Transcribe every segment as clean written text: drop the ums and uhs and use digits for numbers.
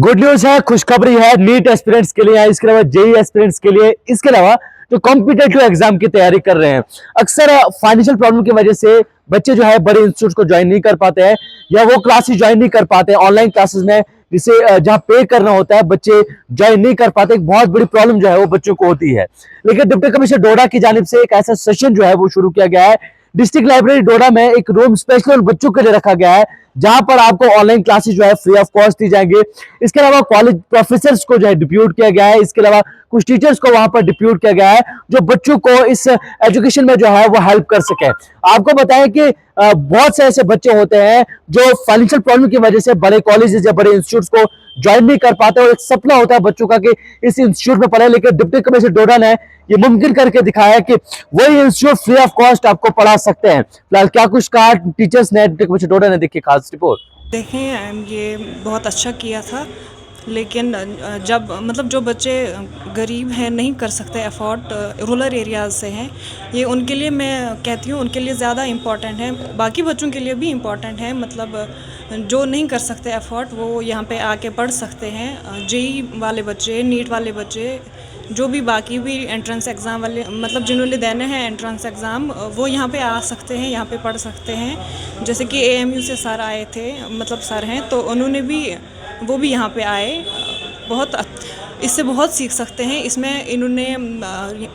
Good news है, खुशखबरी है नीट एस्पिरेंट्स के लिए, इसके अलावा जेई एस्पिरेंट्स के लिए, इसके अलावा जो कॉम्पिटेटिव एग्जाम की तैयारी कर रहे हैं। अक्सर फाइनेंशियल प्रॉब्लम की वजह से बच्चे जो है बड़े इंस्टीट्यूट को ज्वाइन नहीं कर पाते हैं या वो क्लासेस ज्वाइन नहीं कर पाते हैं ऑनलाइन क्लासेस में, जिसे जहां पे करना होता है बच्चे ज्वाइन नहीं कर पाते। एक बहुत बड़ी प्रॉब्लम जो है वो बच्चों को होती है। लेकिन डिप्टी कमिश्नर डोडा की जानिब से एक ऐसा सेशन जो है वो शुरू किया गया है। डिस्ट्रिक्ट लाइब्रेरी डोडा में एक रूम स्पेशल बच्चों के लिए रखा गया है, जहां पर आपको ऑनलाइन क्लासेस जो है फ्री ऑफ कॉस्ट दी जाएंगे। इसके अलावा कॉलेज प्रोफेसर्स को जो है डिप्यूट किया गया है, इसके अलावा कुछ टीचर्स को वहां पर डिप्यूट किया गया है जो बच्चों को इस एजुकेशन में जो है वो हेल्प कर सके। आपको बताएं कि बहुत से ऐसे बच्चे होते हैं जो फाइनेंशियल प्रॉब्लम की वजह से बड़े कॉलेजेस या बड़े इंस्टीट्यूट्स को ज्वाइन नहीं कर पाते और एक सपना होता है बच्चों का कि इस इंस्टीट्यूट में पढ़े। लेकिन डिप्टी कमिश्नर डोडा ने ये मुमकिन करके दिखाया है कि वही इंस्टीट्यूट फ्री ऑफ कॉस्ट आपको पढ़ा सकते हैं। फिलहाल क्या कुछ कहा टीचर्स ने, डिप्टी कमिश्नर डोडा ने, देखिए खास रिपोर्ट। देखें, ये बहुत अच्छा किया था, लेकिन जब मतलब जो बच्चे गरीब हैं, नहीं कर सकते अफोर्ड, रूरल एरियाज़ से हैं, ये उनके लिए मैं कहती हूँ उनके लिए ज़्यादा इम्पॉर्टेंट है। बाकी बच्चों के लिए भी इम्पॉर्टेंट है, मतलब जो नहीं कर सकते अफोर्ड वो यहाँ पे आके पढ़ सकते हैं। जेई वाले बच्चे, नीट वाले बच्चे, जो भी बाकी भी एंट्रेंस एग्ज़ाम वाले, मतलब जिन्होंने देने हैं एंट्रेंस एग्ज़ाम, वो यहाँ पे आ सकते हैं, यहाँ पे पढ़ सकते हैं। जैसे कि एएमयू से सर आए थे, मतलब सर हैं, तो उन्होंने भी, वो भी यहाँ पे आए। इससे बहुत सीख सकते हैं। इसमें इन्होंने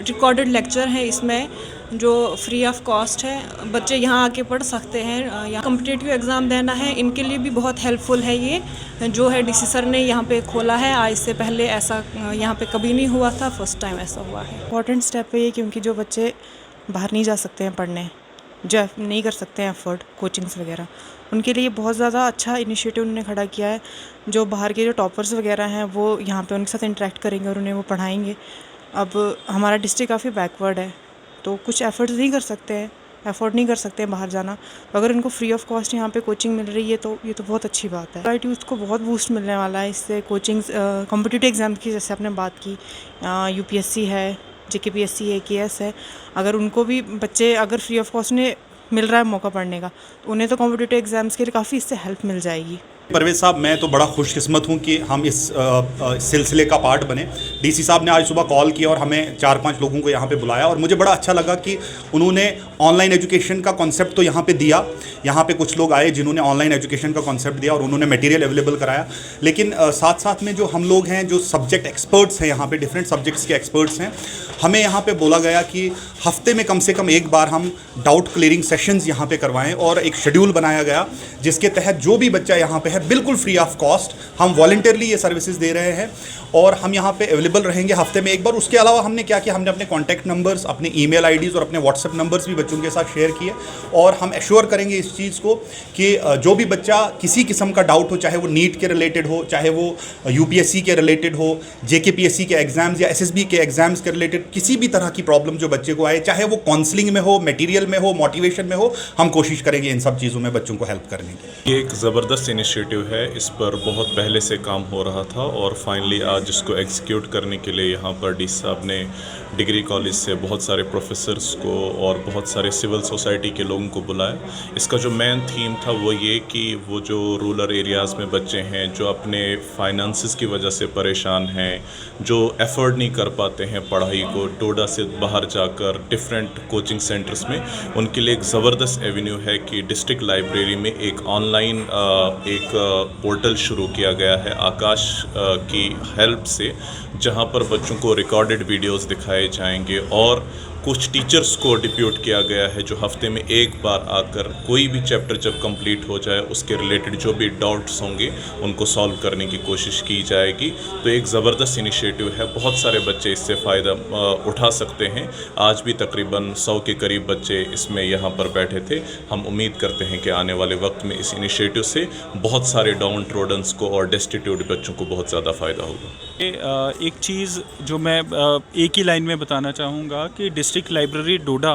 रिकॉर्डेड लेक्चर है इसमें, जो फ्री ऑफ कॉस्ट है, बच्चे यहाँ आके पढ़ सकते हैं। यहाँ कॉम्पिटिटिव एग्ज़ाम देना है, इनके लिए भी बहुत हेल्पफुल है ये जो है डीसी सर ने यहाँ पे खोला है। आज से पहले ऐसा यहाँ पे कभी नहीं हुआ था, फर्स्ट टाइम ऐसा हुआ है। इम्पॉर्टेंट स्टेप है ये, क्योंकि जो बच्चे बाहर नहीं जा सकते हैं पढ़ने, जो नहीं कर सकते हैं अफोर्ड कोचिंग्स वगैरह, उनके लिए बहुत ज़्यादा अच्छा इनिशिएटिव उन्होंने खड़ा किया है। जो बाहर के जो टॉपर्स वगैरह हैं वो यहाँ पे उनके साथ इंटरेक्ट करेंगे और उन्हें वो पढ़ाएंगे। अब हमारा डिस्ट्रिक्ट काफ़ी बैकवर्ड है, तो कुछ एफर्ट्स नहीं कर सकते हैं, अफोर्ड नहीं कर सकते हैं बाहर जाना, तो अगर इनको फ्री ऑफ कॉस्ट यहाँ पे कोचिंग मिल रही है तो ये तो बहुत अच्छी बात है। राइट, यूथ को बहुत बूस्ट मिलने वाला है इससे। कोचिंग्स कॉम्पिटिटिव एग्ज़ाम की जैसे आपने बात की, यूपीएससी है, जेकेपीएससी है, केएस है, अगर उनको भी बच्चे अगर फ्री ऑफ कॉस्ट उन्हें मिल रहा है मौका पढ़ने का, तो उन्हें तो कॉम्पिटिटिव एग्ज़ाम्स के लिए काफ़ी इससे हेल्प मिल जाएगी। परवेज साहब, मैं तो बड़ा खुशकिस्मत हूँ कि हम इस सिलसिले का पार्ट बने। डीसी साहब ने आज सुबह कॉल किया और हमें 4-5 लोगों को यहाँ पे बुलाया और मुझे बड़ा अच्छा लगा कि उन्होंने ऑनलाइन एजुकेशन का कॉन्सेप्ट तो यहाँ पे दिया। यहाँ पे कुछ लोग आए जिन्होंने ऑनलाइन एजुकेशन का कॉन्सेप्ट दिया और उन्होंने मटेरियल अवेलेबल कराया। लेकिन साथ साथ में जो हम लोग हैं, जो सब्जेक्ट एक्सपर्ट्स हैं यहाँ पे, डिफरेंट सब्जेक्ट्स के एक्सपर्ट्स हैं, हमें यहाँ पे बोला गया कि हफ्ते में कम से कम एक बार हम डाउट क्लियरिंग सेशंस यहाँ पे करवाएं और एक शेड्यूल बनाया गया जिसके तहत जो भी बच्चा यहाँ पे है बिल्कुल फ्री ऑफ कॉस्ट हम वॉलंटियरली ये सर्विसेज दे रहे हैं और हम यहाँ पे अवेलेबल रहेंगे हफ्ते में एक बार। उसके अलावा हमने क्या किया, हमने अपने कॉन्टैक्ट नंबर्स, अपने ईमेल आईडीज़ और अपने व्हाट्सएप नंबर्स भी बच्चों के साथ शेयर किए और हम एश्योर करेंगे इस चीज़ को कि जो भी बच्चा किसी किस्म का डाउट हो, चाहे वो नीट के रिलेटेड हो, चाहे वो यूपीएससी के रिलेटेड हो, जेकेपीएससी के एग्ज़ाम्स या एसएसबी के एग्ज़ाम्स के रिलेटेड किसी भी तरह की प्रॉब्लम जो बच्चे को आए, चाहे वो काउंसलिंग में हो, मटीरियल में हो, मोटिवेशन में हो, हम कोशिश करेंगे इन सब चीज़ों में बच्चों को हेल्प करने की। ये एक ज़बरदस्त इनिशिएटिव है, इस पर बहुत पहले से काम हो रहा था और फाइनली आज इसको एग्जीक्यूट करने के लिए यहाँ पर डी साहब ने डिग्री कॉलेज से बहुत सारे प्रोफेसर्स को और बहुत सारे सिविल सोसाइटी के लोगों को बुलाया। इसका जो मेन थीम था वो ये कि वो जो रूरल एरियाज़ में बच्चे हैं, जो अपने फाइनेंसिस की वजह से परेशान हैं, जो एफर्ड नहीं कर पाते हैं पढ़ाई को, डोडा से बाहर जाकर डिफरेंट कोचिंग सेंटर्स में, उनके लिए एक ज़बरदस्त एवेन्यू है कि डिस्ट्रिक्ट लाइब्रेरी में एक ऑनलाइन एक पोर्टल शुरू किया गया है आकाश की हेल्प से, जहां पर बच्चों को रिकॉर्डेड वीडियोस दिखाए जाएंगे और कुछ टीचर्स को डिप्यूट किया गया है जो हफ्ते में एक बार आकर कोई भी चैप्टर जब कंप्लीट हो जाए उसके रिलेटेड जो भी डाउट्स होंगे उनको सॉल्व करने की कोशिश की जाएगी। तो एक ज़बरदस्त इनिशिएटिव है, बहुत सारे बच्चे इससे फ़ायदा उठा सकते हैं। आज भी तकरीबन 100 के करीब बच्चे इसमें यहाँ पर बैठे थे। हम उम्मीद करते हैं कि आने वाले वक्त में इस इनिशिएटिव से बहुत सारे डाउन ट्रोडन्स को और डेस्टिट्यूट बच्चों को बहुत ज़्यादा फ़ायदा होगा। एक चीज़ जो मैं एक ही लाइन में बताना चाहूँगा कि डिस्ट्रिक्ट लाइब्रेरी डोडा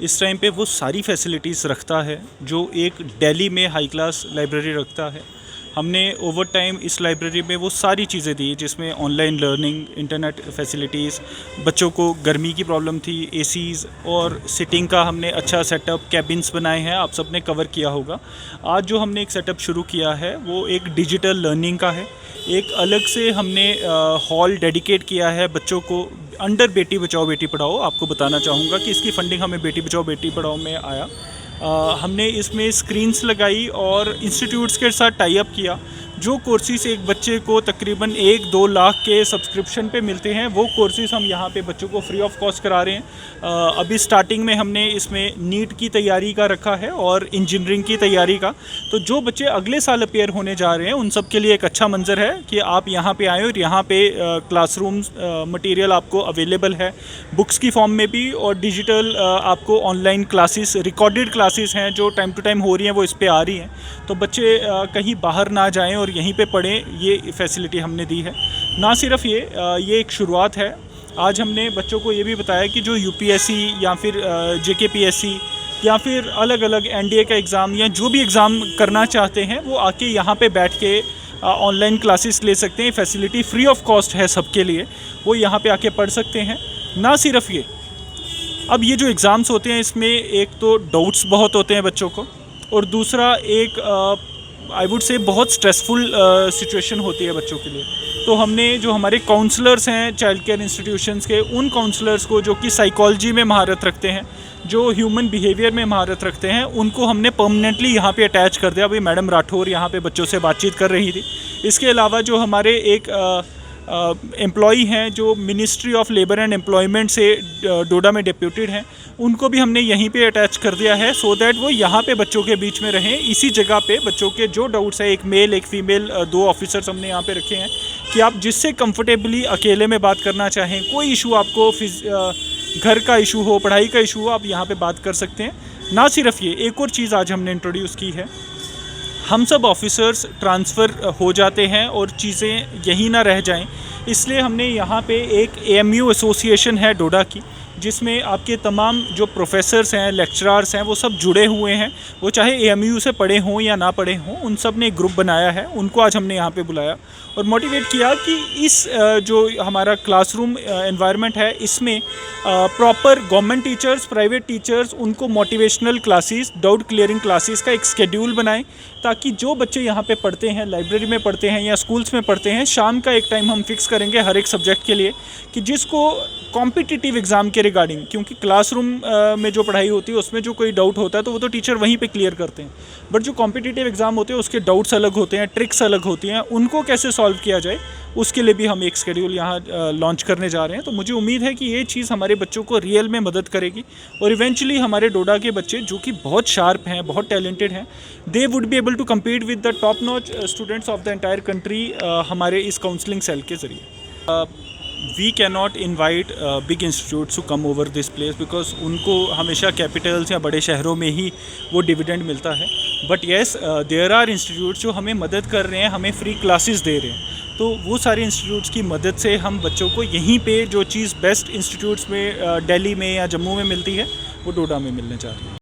इस टाइम पे वो सारी फैसिलिटीज़ रखता है जो एक दिल्ली में हाई क्लास लाइब्रेरी रखता है। हमने ओवर टाइम इस लाइब्रेरी में वो सारी चीज़ें दी जिसमें ऑनलाइन लर्निंग, इंटरनेट फैसिलिटीज़, बच्चों को गर्मी की प्रॉब्लम थी, एसीज़ और सिटिंग का हमने अच्छा सेटअप, कैबिन्स बनाए हैं, आप सब ने कवर किया होगा। आज जो हमने एक सेटअप शुरू किया है वो एक डिजिटल लर्निंग का है। एक अलग से हमने हॉल डेडिकेट किया है बच्चों को अंडर बेटी बचाओ बेटी पढ़ाओ। आपको बताना चाहूँगा कि इसकी फंडिंग हमें बेटी बचाओ बेटी पढ़ाओ में आया। हमने इसमें स्क्रीन्स लगाई और इंस्टीट्यूट्स के साथ टाई अप किया। जो कोर्सेज़ एक बच्चे को तकरीबन 1-2 लाख के सब्सक्रिप्शन पे मिलते हैं, वो कोर्सेज़ हम यहाँ पे बच्चों को फ्री ऑफ कॉस्ट करा रहे हैं। अभी स्टार्टिंग में हमने इसमें नीट की तैयारी का रखा है और इंजीनियरिंग की तैयारी का। तो जो बच्चे अगले साल अपेयर होने जा रहे हैं उन सब के लिए एक अच्छा मंजर है कि आप यहाँ पे आएँ और यहाँ पे क्लासरूम मटेरियल आपको अवेलेबल है बुक्स की फॉर्म में भी, और डिजिटल आपको ऑनलाइन क्लासेस, रिकॉर्डेड क्लासेस हैं जो टाइम टू टाइम हो रही हैं, वो इस पे आ रही हैं। तो बच्चे कहीं बाहर ना जाएं और यहीं पे पढ़ें, ये फैसिलिटी हमने दी है। ना सिर्फ ये एक शुरुआत है। आज हमने बच्चों को ये भी बताया कि जो यूपीएससी या फिर जेकेपीएससी या फिर अलग अलग एनडीए का एग्ज़ाम या जो भी एग्ज़ाम करना चाहते हैं वो आके यहाँ पे बैठ के ऑनलाइन क्लासेस ले सकते हैं। फैसिलिटी फ्री ऑफ कॉस्ट है सबके लिए, वो यहाँ पे आके पढ़ सकते हैं। ना सिर्फ ये, अब ये जो एग्ज़ाम्स होते हैं इसमें एक तो डाउट्स बहुत होते हैं बच्चों को, और दूसरा एक आई वुड से बहुत स्ट्रेसफुल सिचुएशन होती है बच्चों के लिए। तो हमने जो हमारे काउंसलर्स हैं चाइल्ड केयर इंस्टीट्यूशंस के, उन काउंसलर्स को जो कि साइकोलॉजी में महारत रखते हैं, जो ह्यूमन बिहेवियर में महारत रखते हैं, उनको हमने परमानेंटली यहाँ पे अटैच कर दिया। अभी मैडम राठौर यहाँ पे बच्चों से बातचीत कर रही थी। इसके अलावा जो हमारे एक एम्प्लॉई हैं जो ministry of labour and employment से डोडा में डिप्यूटेड हैं, उनको भी हमने यहीं पे अटैच कर दिया है सो दैट वो यहाँ पे बच्चों के बीच में रहें। इसी जगह पे बच्चों के जो डाउट्स है, एक मेल एक फ़ीमेल 2 ऑफिसर्स हमने यहाँ पे रखे हैं कि आप जिससे कंफर्टेबली अकेले में बात करना चाहें, कोई इशू आपको घर का इशू हो, पढ़ाई का इशू हो, आप यहाँ पे बात कर सकते हैं। ना सिर्फ ये, एक और चीज़ आज हमने इंट्रोड्यूस की है। हम सब ऑफिसर्स ट्रांसफ़र हो जाते हैं और चीज़ें यहीं ना रह जाएं, इसलिए हमने यहाँ पे एक AMU एसोसिएशन है डोडा की, जिसमें आपके तमाम जो प्रोफेसर्स हैं, लेक्चरर्स हैं, वो सब जुड़े हुए हैं। वो चाहे AMU से पढ़े हों या ना पढ़े हों, उन सब ने एक ग्रुप बनाया है। उनको आज हमने यहाँ पे बुलाया और मोटिवेट किया कि इस जो हमारा क्लासरूम एनवायरनमेंट है, इसमें proper government teachers, private teachers, उनको motivational classes, doubt clearing classes का एक शेड्यूल बनाएं, ताकि जो बच्चे यहाँ पे पढ़ते हैं, लाइब्रेरी में पढ़ते हैं या स्कूल्स में पढ़ते हैं, शाम का एक टाइम हम फिक्स करेंगे हर एक सब्जेक्ट के लिए कि जिसको कॉम्पिटिटिव एग्ज़ाम के रिगार्डिंग, क्योंकि क्लासरूम में जो पढ़ाई होती है उसमें जो कोई डाउट होता है तो वो तो टीचर वहीं पे क्लियर करते हैं, बट जो कॉम्पिटिटिव एग्ज़ाम होते हैं उसके डाउट्स अलग होते हैं, ट्रिक्स अलग होती हैं, उनको कैसे सॉल्व किया जाए उसके लिए भी हम एक शेड्यूल यहाँ लॉन्च करने जा रहे हैं। तो मुझे उम्मीद है कि ये चीज़ हमारे बच्चों को रियल में मदद करेगी और इवेंचुअली हमारे डोडा के बच्चे जो कि बहुत शार्प हैं, बहुत टैलेंटेड हैं, they would be able to compete with the top notch students of the entire country हमारे इस काउंसलिंग सेल के ज़रिए। We can not invite big institutes to come over this place because उनको हमेशा Capitals या बड़े शहरों में ही वो डिविडेंड मिलता है। But yes, there are institutes जो हमें मदद कर रहे हैं, हमें फ्री क्लासेस दे रहे हैं। तो वो सारे इंस्टीट्यूट्स की मदद से हम बच्चों को यहीं पे जो चीज़ बेस्ट इंस्टीट्यूट्स में दिल्ली में या जम्मू में मिलती है वो डोडा में मिलने जा रही है।